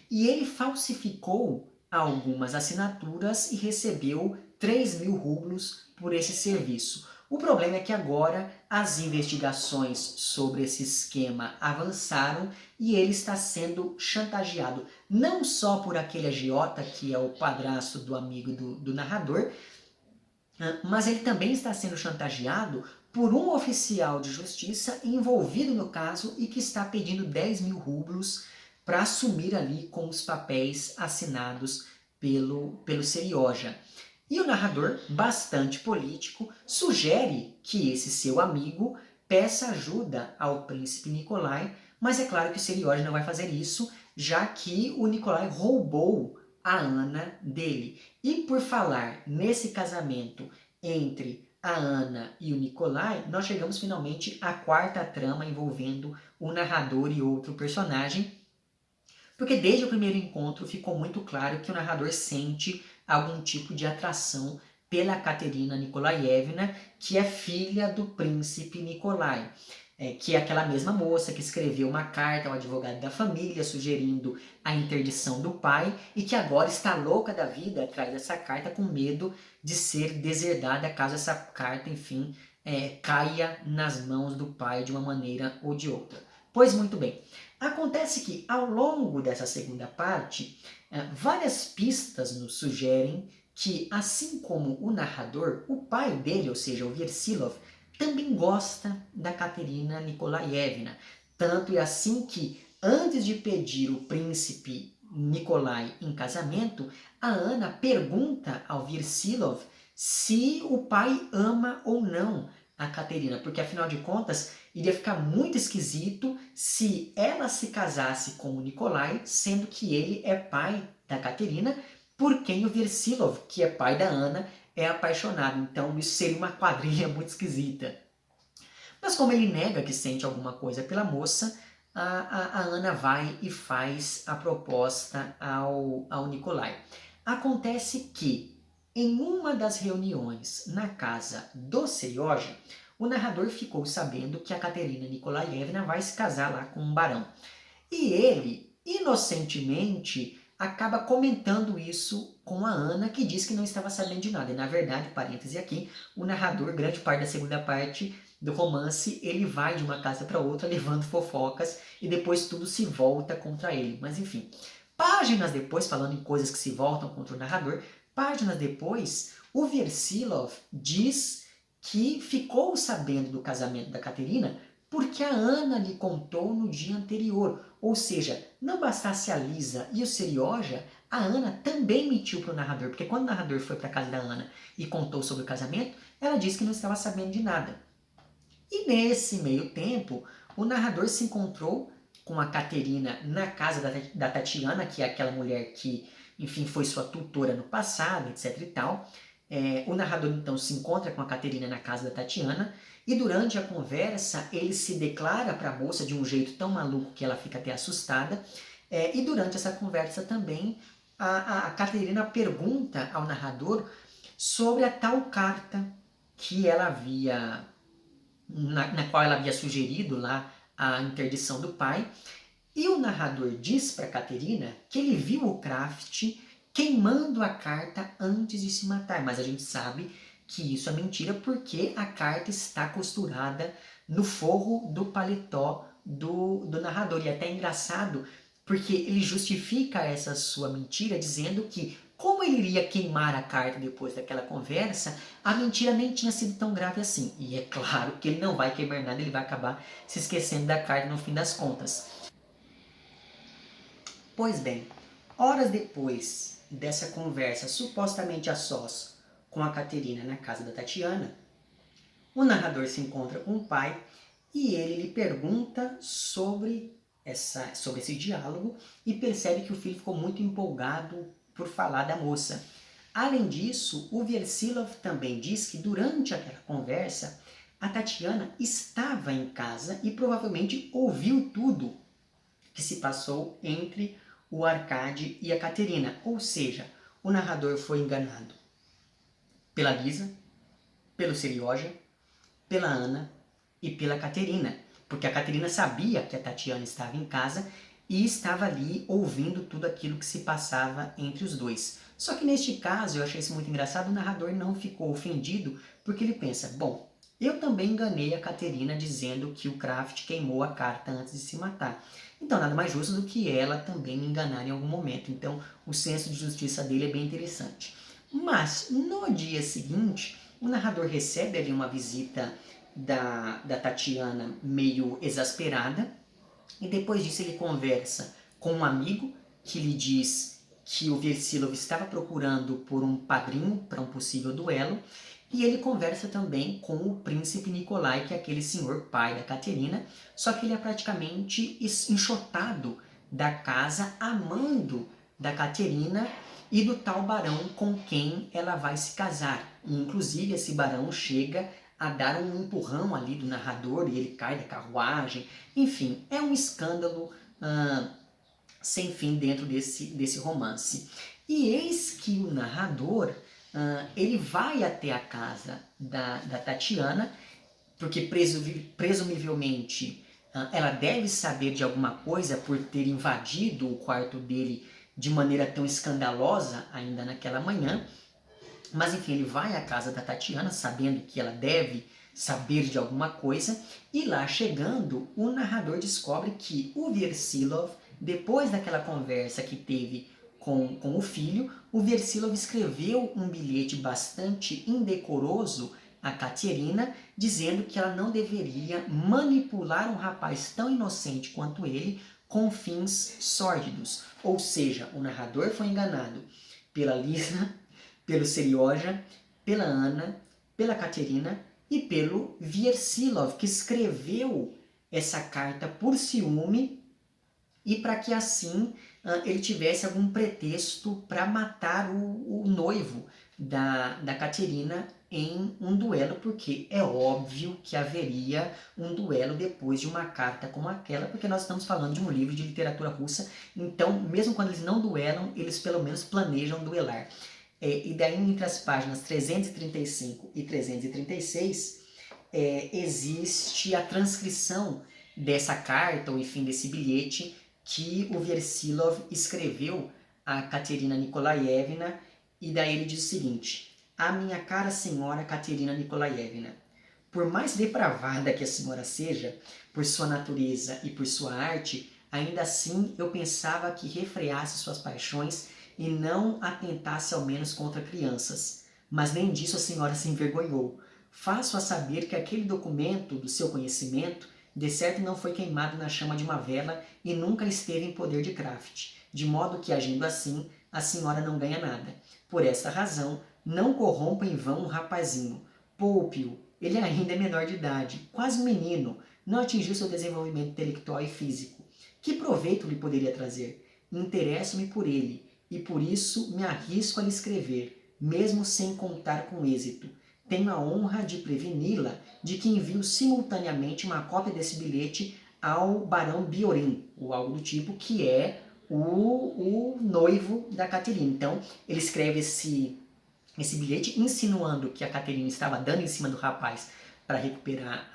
E ele falsificou algumas assinaturas e recebeu 3.000 rublos por esse serviço. O problema é que agora as investigações sobre esse esquema avançaram e ele está sendo chantageado não só por aquele agiota que é o padrasto do amigo do narrador, mas ele também está sendo chantageado por um oficial de justiça envolvido no caso e que está pedindo 10.000 rublos para assumir ali com os papéis assinados pelo Serioja. E o narrador, bastante político, sugere que esse seu amigo peça ajuda ao príncipe Nikolai, mas é claro que o Serioja não vai fazer isso, já que o Nikolai roubou a Ana dele. E por falar nesse casamento entre a Ana e o Nikolai, nós chegamos finalmente à quarta trama envolvendo o narrador e outro personagem, porque desde o primeiro encontro ficou muito claro que o narrador sente algum tipo de atração pela Katerina Nikolaevna, que é filha do príncipe Nikolai, que é aquela mesma moça que escreveu uma carta ao advogado da família sugerindo a interdição do pai e que agora está louca da vida atrás dessa carta com medo de ser deserdada caso essa carta, enfim, caia nas mãos do pai de uma maneira ou de outra. Pois muito bem, acontece que ao longo dessa segunda parte, várias pistas nos sugerem que, assim como o narrador, o pai dele, ou seja, o Versilov, também gosta da Katerina Nikolaevna. Tanto é assim que, antes de pedir o príncipe Nikolai em casamento, a Ana pergunta ao Versilov se o pai ama ou não a Katerina, porque afinal de contas iria ficar muito esquisito se ela se casasse com o Nikolai, sendo que ele é pai da Katerina, por quem o Versilov, que é pai da Ana, é apaixonado. Então isso seria uma quadrilha muito esquisita. Mas como ele nega que sente alguma coisa pela moça, a Ana vai e faz a proposta ao Nikolai. Acontece que, em uma das reuniões na casa do Serioja, o narrador ficou sabendo que a Katerina Nikolaevna vai se casar lá com um barão. E ele, inocentemente, acaba comentando isso com a Ana, que diz que não estava sabendo de nada. E na verdade, parêntese aqui, o narrador, grande parte da segunda parte do romance, ele vai de uma casa para outra levando fofocas e depois tudo se volta contra ele. Mas enfim, páginas depois, falando em coisas que se voltam contra o narrador, páginas depois, o Versilov diz que ficou sabendo do casamento da Katerina porque a Ana lhe contou no dia anterior. Ou seja, não bastasse a Lisa e o Serioja, a Ana também mentiu para o narrador, porque quando o narrador foi para a casa da Ana e contou sobre o casamento, ela disse que não estava sabendo de nada. E nesse meio tempo, o narrador se encontrou com a Katerina na casa da Tatiana, que é aquela mulher que, enfim, foi sua tutora no passado, etc e tal. O narrador então se encontra com a Katerina na casa da Tatiana e durante a conversa ele se declara para a moça de um jeito tão maluco que ela fica até assustada. E durante essa conversa também a Katerina pergunta ao narrador sobre a tal carta que ela havia na qual ela havia sugerido lá a interdição do pai. E o narrador diz para Katerina que ele viu o Kraft queimando a carta antes de se matar, mas a gente sabe que isso é mentira porque a carta está costurada no forro do paletó do narrador. E é até engraçado porque ele justifica essa sua mentira dizendo que, como ele iria queimar a carta depois daquela conversa, a mentira nem tinha sido tão grave assim. E é claro que ele não vai queimar nada, ele vai acabar se esquecendo da carta no fim das contas. Pois bem, horas depois dessa conversa supostamente a sós com a Katerina na casa da Tatiana, o narrador se encontra com o pai e ele lhe pergunta sobre sobre esse diálogo e percebe que o filho ficou muito empolgado por falar da moça. Além disso, o Versilov também diz que durante aquela conversa, a Tatiana estava em casa e provavelmente ouviu tudo que se passou entre o Arkady e a Katerina. Ou seja, o narrador foi enganado pela Lisa, pelo Serioja, pela Ana e pela Katerina. Porque a Katerina sabia que a Tatiana estava em casa e estava ali ouvindo tudo aquilo que se passava entre os dois. Só que neste caso, eu achei isso muito engraçado, o narrador não ficou ofendido, porque ele pensa, bom, eu também enganei a Katerina dizendo que o Kraft queimou a carta antes de se matar. Então, nada mais justo do que ela também me enganar em algum momento. Então, o senso de justiça dele é bem interessante. Mas, no dia seguinte, o narrador recebe ali uma visita da Tatiana meio exasperada, e depois disso ele conversa com um amigo que lhe diz que o Versilov estava procurando por um padrinho para um possível duelo, e ele conversa também com o príncipe Nikolai, que é aquele senhor pai da Katerina, só que ele é praticamente enxotado da casa, amando da Katerina e do tal barão com quem ela vai se casar. E, inclusive, esse barão chega a dar um empurrão ali do narrador e ele cai da carruagem. Enfim, é um escândalo sem fim dentro desse romance. E eis que o narrador ele vai até a casa da Tatiana, porque presumivelmente ela deve saber de alguma coisa por ter invadido o quarto dele de maneira tão escandalosa ainda naquela manhã. Mas enfim, ele vai à casa da Tatiana sabendo que ela deve saber de alguma coisa, e lá chegando, o narrador descobre que o Versilov, depois daquela conversa que teve com o filho, o Versilov escreveu um bilhete bastante indecoroso a Katerina, dizendo que ela não deveria manipular um rapaz tão inocente quanto ele com fins sórdidos. Ou seja, o narrador foi enganado pela Lisa, pelo Serioja, pela Ana, pela Katerina e pelo Versilov, que escreveu essa carta por ciúme e para que assim ele tivesse algum pretexto para matar o noivo da Katerina em um duelo, porque é óbvio que haveria um duelo depois de uma carta como aquela, porque nós estamos falando de um livro de literatura russa, então mesmo quando eles não duelam, eles pelo menos planejam duelar. E daí entre as páginas 335 e 336 existe a transcrição dessa carta, ou enfim, desse bilhete que o Versilov escreveu a Katerina Nikolaevna, e daí ele diz o seguinte: a minha cara senhora Katerina Nikolaevna, por mais depravada que a senhora seja, por sua natureza e por sua arte, ainda assim eu pensava que refreasse suas paixões e não atentasse ao menos contra crianças. Mas nem disso a senhora se envergonhou. Faço-a saber que aquele documento do seu conhecimento de certo não foi queimado na chama de uma vela e nunca esteve em poder de Kraft, de modo que, agindo assim, a senhora não ganha nada. Por esta razão, não corrompa em vão um rapazinho. Poupe-o, ele ainda é menor de idade, quase um menino, não atingiu seu desenvolvimento intelectual e físico. Que proveito lhe poderia trazer? Interesso-me por ele, e por isso me arrisco a lhe escrever, mesmo sem contar com êxito. Tenho a honra de preveni-la de que envio simultaneamente uma cópia desse bilhete ao barão Biorin, ou algo do tipo, que é o noivo da Katerina. Então, ele escreve esse bilhete insinuando que a Katerina estava dando em cima do rapaz para recuperar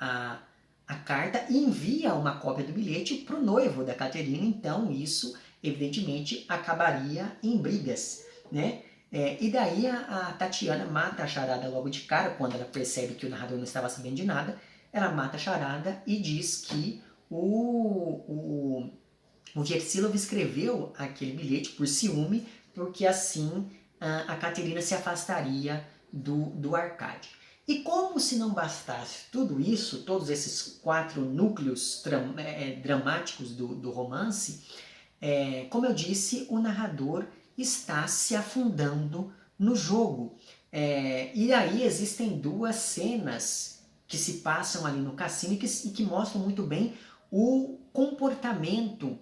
a carta, e envia uma cópia do bilhete para o noivo da Katerina. Então, isso, evidentemente, acabaria em brigas, né? E daí a Tatiana mata a charada logo de cara, quando ela percebe que o narrador não estava sabendo de nada. Ela mata a charada e diz que o Versilov escreveu aquele bilhete por ciúme, porque assim a Katerina se afastaria do Arkady. E como se não bastasse tudo isso, todos esses 4 núcleos dramáticos do romance, como eu disse, o narrador está se afundando no jogo. E aí existem 2 cenas que se passam ali no cassino e que mostram muito bem o comportamento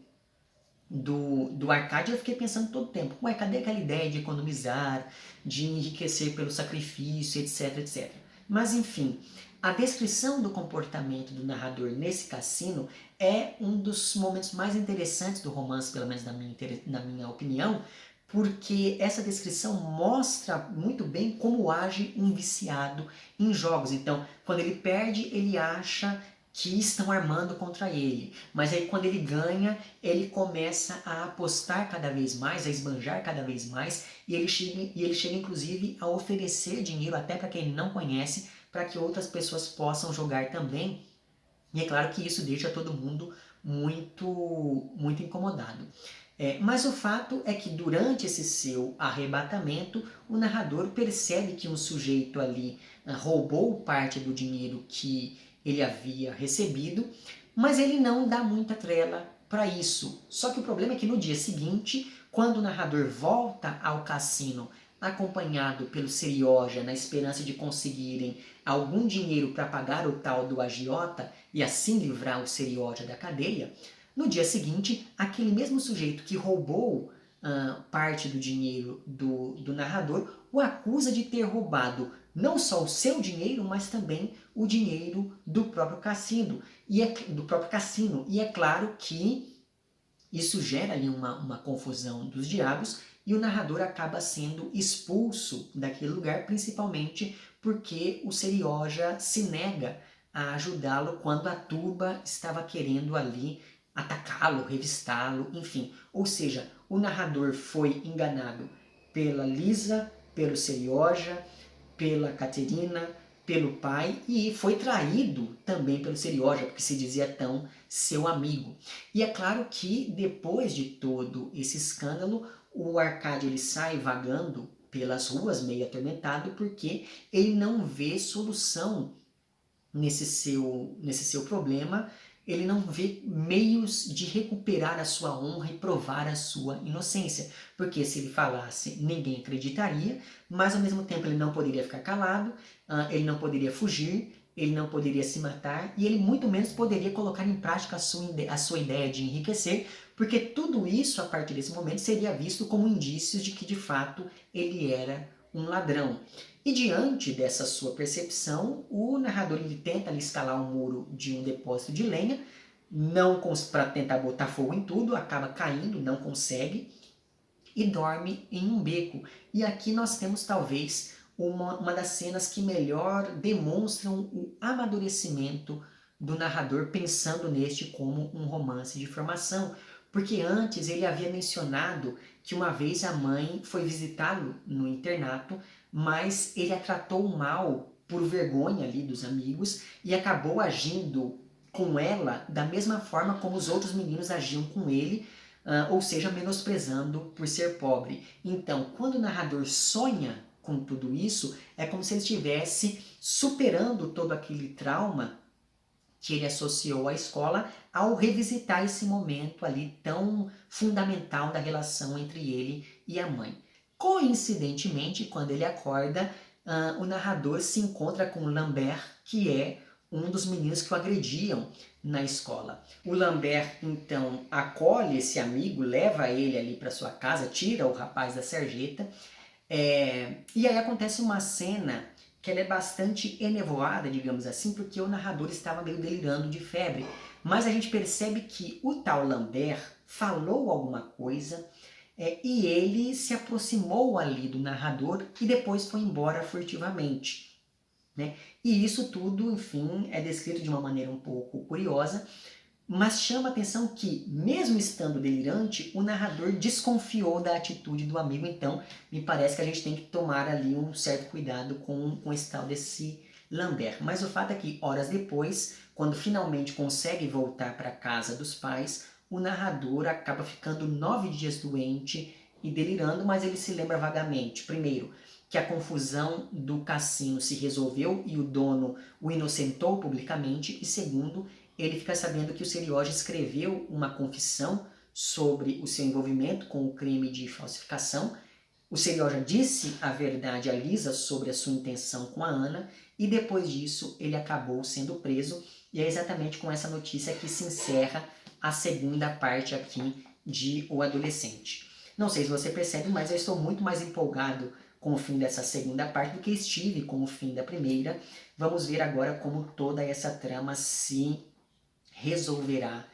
do Arcade, eu fiquei pensando todo o tempo, ué, cadê aquela ideia de economizar, de enriquecer pelo sacrifício, etc, etc. Mas enfim, a descrição do comportamento do narrador nesse cassino é um dos momentos mais interessantes do romance, pelo menos na minha opinião, porque essa descrição mostra muito bem como age um viciado em jogos. Então, quando ele perde, ele acha que estão armando contra ele. Mas aí quando ele ganha, ele começa a apostar cada vez mais, a esbanjar cada vez mais, e ele chega inclusive a oferecer dinheiro até para quem ele não conhece, para que outras pessoas possam jogar também. E é claro que isso deixa todo mundo muito incomodado. Mas o fato é que durante esse seu arrebatamento, o narrador percebe que um sujeito ali roubou parte do dinheiro que ele havia recebido, mas ele não dá muita trela para isso. Só que o problema é que no dia seguinte, quando o narrador volta ao cassino acompanhado pelo Serioja na esperança de conseguirem algum dinheiro para pagar o tal do agiota e assim livrar o Serioja da cadeia, no dia seguinte, aquele mesmo sujeito que roubou parte do dinheiro do narrador o acusa de ter roubado não só o seu dinheiro, mas também o dinheiro do próprio cassino. E é claro que isso gera ali uma confusão dos diabos e o narrador acaba sendo expulso daquele lugar, principalmente porque o Serioja se nega a ajudá-lo quando a turba estava querendo ali atacá-lo, revistá-lo, enfim. Ou seja, o narrador foi enganado pela Lisa, pelo Serioja, pela Caterina, pelo pai e foi traído também pelo Serioja, porque se dizia tão seu amigo. E é claro que depois de todo esse escândalo, o Arcade ele sai vagando pelas ruas meio atormentado porque ele não vê solução nesse seu problema, ele não vê meios de recuperar a sua honra e provar a sua inocência. Porque se ele falasse, ninguém acreditaria, mas ao mesmo tempo ele não poderia ficar calado, ele não poderia fugir, ele não poderia se matar e ele muito menos poderia colocar em prática a sua ideia de enriquecer, porque tudo isso, a partir desse momento, seria visto como indícios de que, de fato, ele era um ladrão. E diante dessa sua percepção, o narrador ele tenta ali escalar o muro de um depósito de lenha, não para tentar botar fogo em tudo, acaba caindo, não consegue, e dorme em um beco. E aqui nós temos talvez uma das cenas que melhor demonstram o amadurecimento do narrador pensando neste como um romance de formação. Porque antes ele havia mencionado que uma vez a mãe foi visitá-lo no internato, mas ele a tratou mal por vergonha ali dos amigos e acabou agindo com ela da mesma forma como os outros meninos agiam com ele, ou seja, menosprezando por ser pobre. Então, quando o narrador sonha com tudo isso, é como se ele estivesse superando todo aquele trauma que ele associou à escola ao revisitar esse momento ali tão fundamental da relação entre ele e a mãe. Coincidentemente, quando ele acorda, o narrador se encontra com o Lambert, que é um dos meninos que o agrediam na escola. O Lambert, então, acolhe esse amigo, leva ele ali para sua casa, tira o rapaz da sarjeta, e aí acontece uma cena que ela é bastante enevoada, digamos assim, porque o narrador estava meio delirando de febre. Mas a gente percebe que o tal Lambert falou alguma coisa e ele se aproximou ali do narrador e depois foi embora furtivamente. Né? E isso tudo, enfim, é descrito de uma maneira um pouco curiosa, mas chama a atenção que, mesmo estando delirante, o narrador desconfiou da atitude do amigo, então me parece que a gente tem que tomar ali um certo cuidado com esse tal desse Lambert. Mas o fato é que, horas depois, quando finalmente consegue voltar para a casa dos pais, o narrador acaba ficando 9 dias doente e delirando, mas ele se lembra vagamente, primeiro, que a confusão do cassino se resolveu e o dono o inocentou publicamente, e segundo, ele fica sabendo que o Serioja escreveu uma confissão sobre o seu envolvimento com o crime de falsificação. O Serioja disse a verdade a Lisa sobre a sua intenção com a Ana e depois disso ele acabou sendo preso. E é exatamente com essa notícia que se encerra a segunda parte aqui de O Adolescente. Não sei se você percebe, mas eu estou muito mais empolgado com o fim dessa segunda parte do que estive com o fim da primeira. Vamos ver agora como toda essa trama se resolverá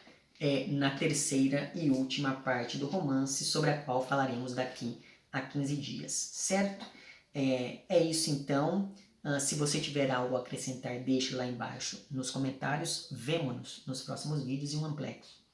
na terceira e última parte do romance, sobre a qual falaremos daqui a 15 dias, certo? É isso então. Se você tiver algo a acrescentar, deixe lá embaixo nos comentários. Vemo-nos nos próximos vídeos e um amplex.